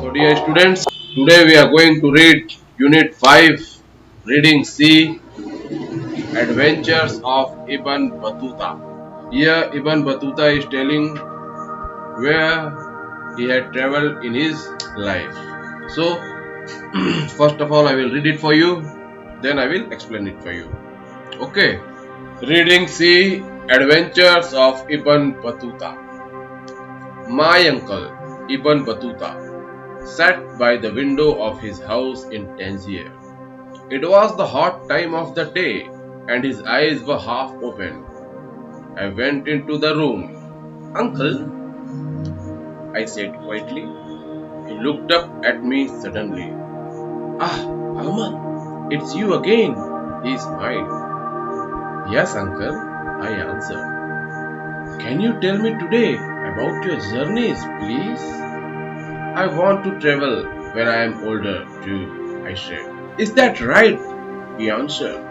So dear students, today we are going to read Unit 5, Reading C, Adventures of Ibn Battuta. Here Ibn Battuta is telling where he had traveled in his life. So first of all I will read it for you, then I will explain it for you. Okay. Reading C, Adventures of Ibn Battuta. My uncle, Ibn Battuta, sat by the window of his house in Tangier. It was the hot time of the day, and his eyes were half open. I went into the room. Uncle, I said quietly. He looked up at me suddenly. Ah, Ahmad, it's you again, he smiled. Yes, uncle, I answered. Can you tell me today about your journeys, please? I want to travel when I am older too, I said. Is that right? He answered.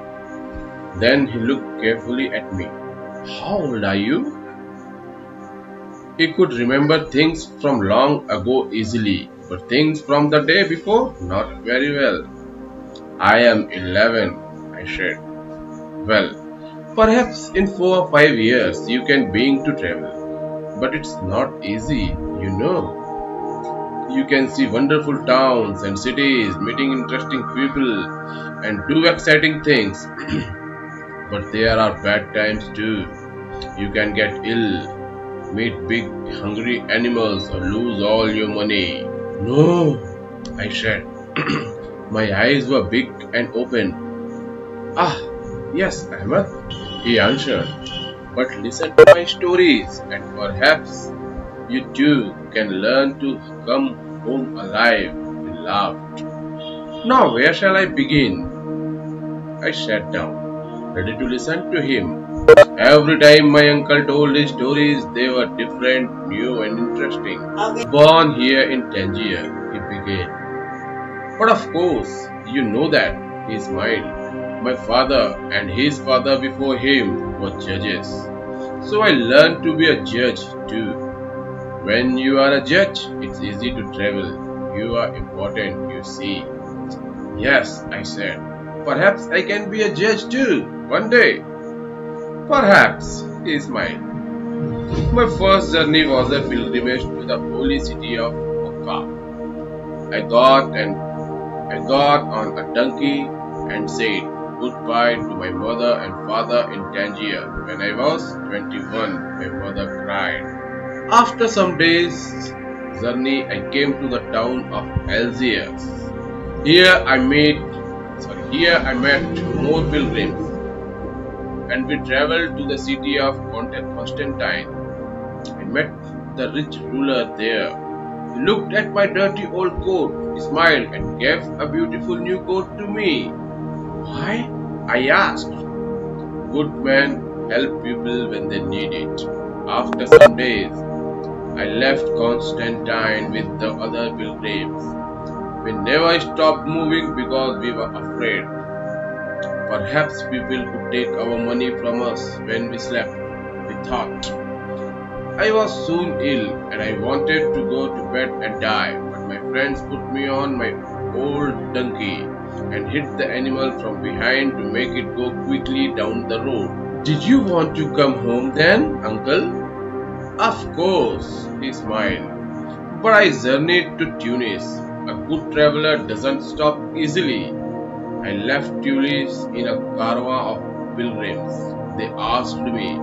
Then he looked carefully at me. How old are you? He could remember things from long ago easily, but things from the day before not very well. I am 11, I said. Well, perhaps in 4 or 5 years you can begin to travel, but it's not easy, you know. You can see wonderful towns and cities, meeting interesting people, and do exciting things. But there are bad times too. You can get ill, meet big hungry animals, or lose all your money. No, I said. My eyes were big and open. Ah, yes, Ahmed, he answered. But listen to my stories, and perhaps you too can learn to come home alive, he laughed. Now where shall I begin? I sat down, ready to listen to him. Every time my uncle told his stories, they were different, new and interesting. Born here in Tangier, he began. But of course, you know that, he smiled. My father and his father before him were judges. So I learned to be a judge too. When you are a judge, it's easy to travel. You are important, you see. Yes, I said. Perhaps I can be a judge too, one day. Perhaps, he smiled. My first journey was a pilgrimage to the holy city of Mecca. I got on a donkey and said goodbye to my mother and father in Tangier. When I was 21, my mother cried. After some days' journey, I came to the town of Algiers. Here I met more pilgrims, and we traveled to the city of Constantine. I met the rich ruler there. He looked at my dirty old coat, smiled, and gave a beautiful new coat to me. Why? I asked. Good men help people when they need it. After some days, I left Constantine with the other pilgrims. We never stopped moving because we were afraid. Perhaps people could take our money from us when we slept, we thought. I was soon ill and I wanted to go to bed and die, but my friends put me on my old donkey and hit the animal from behind to make it go quickly down the road. Did you want to come home then, uncle? Of course, he smiled. But I journeyed to Tunis. A good traveler doesn't stop easily. I left Tunis in a caravan of pilgrims. They asked me,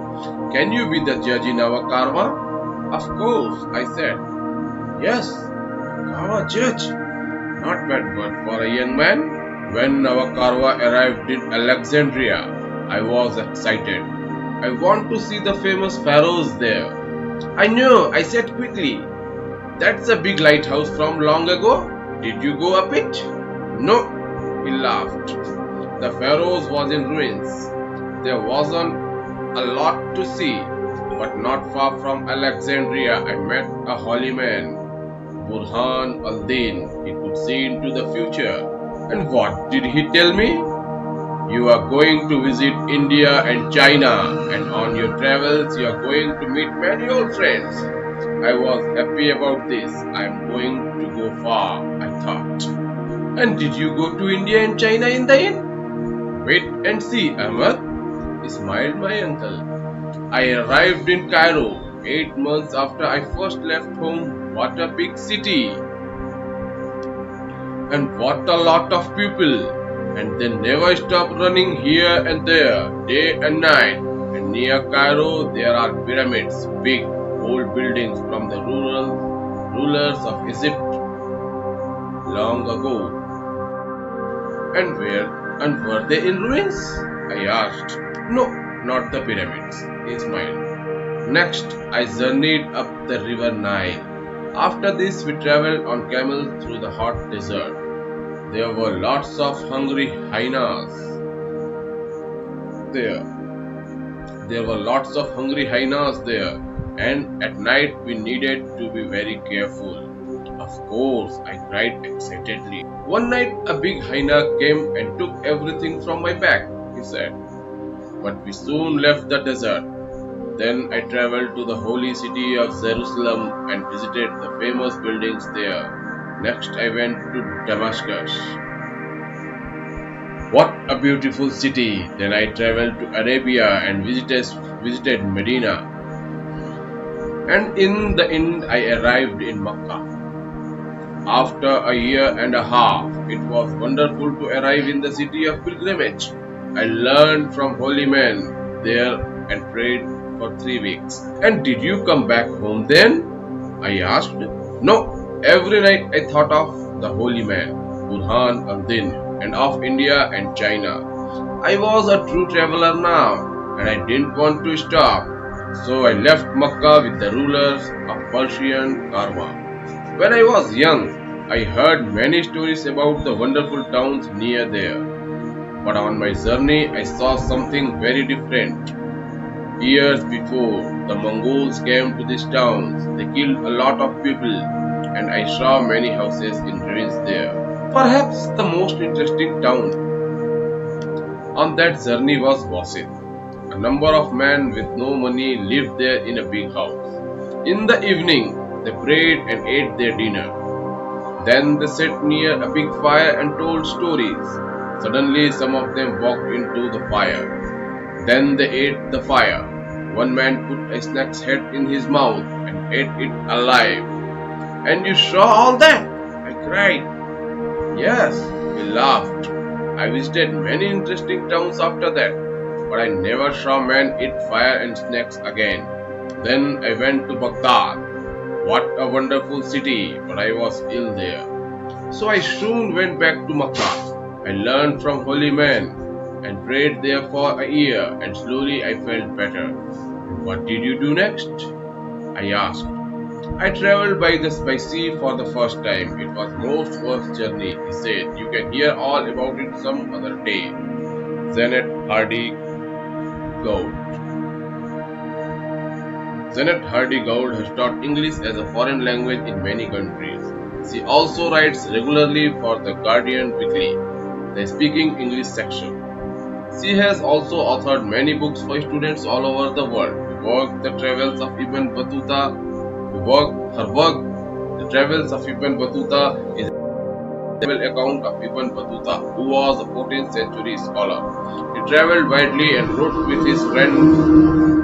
can you be the judge in our caravan? Of course, I said. Yes, caravan judge. Not bad word for a young man. When our caravan arrived in Alexandria, I was excited. I want to see the famous pharaohs there. I know, I said quickly. That's a big lighthouse from long ago. Did you go up it? No, he laughed. The pharaohs was in ruins. There wasn't a lot to see, but not far from Alexandria I met a holy man, Burhan al-Din. He could see into the future. And what did he tell me? You are going to visit India and China, and on your travels you are going to meet many old friends. I was happy about this. I am going to go far, I thought. And did you go to India and China in the end? Wait and see, Ahmed, smiled my uncle. I arrived in Cairo 8 months after I first left home. What a big city! And what a lot of people! And they never stop running here and there, day and night. And near Cairo, there are pyramids, big old buildings from the rulers of Egypt long ago. And were they in ruins? I asked. No, not the pyramids, he smiled. Next, I journeyed up the river Nile. After this, we traveled on camels through the hot desert. There were lots of hungry hyenas there. There were lots of hungry hyenas there, and at night we needed to be very careful. Of course, I cried excitedly. One night, a big hyena came and took everything from my bag, he said. But we soon left the desert. Then I traveled to the holy city of Jerusalem and visited the famous buildings there. Next, I went to Damascus. What a beautiful city! Then I traveled to Arabia and visited Medina. And in the end, I arrived in Mecca. After a year and a half, it was wonderful to arrive in the city of pilgrimage. I learned from holy men there and prayed for 3 weeks. And did you come back home then? I asked. No, every night I thought of the holy man, Burhan al-Din, and of India and China. I was a true traveler now, and I didn't want to stop. So I left Makkah with the rulers of Persian Karwa. When I was young, I heard many stories about the wonderful towns near there. But on my journey, I saw something very different. Years before, the Mongols came to these towns. They killed a lot of people, and I saw many houses in ruins there. Perhaps the most interesting town on that journey was Wasit. A number of men with no money lived there in a big house. In the evening, they prayed and ate their dinner. Then they sat near a big fire and told stories. Suddenly, some of them walked into the fire. Then they ate the fire. One man put a snake's head in his mouth and ate it alive. And you saw all that? I cried. Yes, we laughed. I visited many interesting towns after that, but I never saw men eat fire and snakes again. Then I went to Baghdad. What a wonderful city, but I was ill there. So I soon went back to Makkah. I learned from holy men and prayed there for a year, and slowly I felt better. And what did you do next? I asked. I traveled by sea for the first time. It was most worth journey, he said. You can hear all about it some other day. Janet Hardy Gould. Janet Hardy Gould has taught English as a foreign language in many countries. She also writes regularly for The Guardian Weekly, the Speaking English section. She has also authored many books for students all over the world. Her work, The Travels of Ibn Battuta, The Travels of Ibn Battuta, is a account of Ibn Battuta, who was a 14th century scholar. He travelled widely and wrote with his friends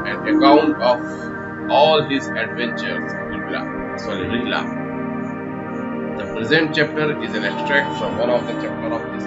an account of all his adventures. Rihla. The present chapter is an extract from one of the chapters of this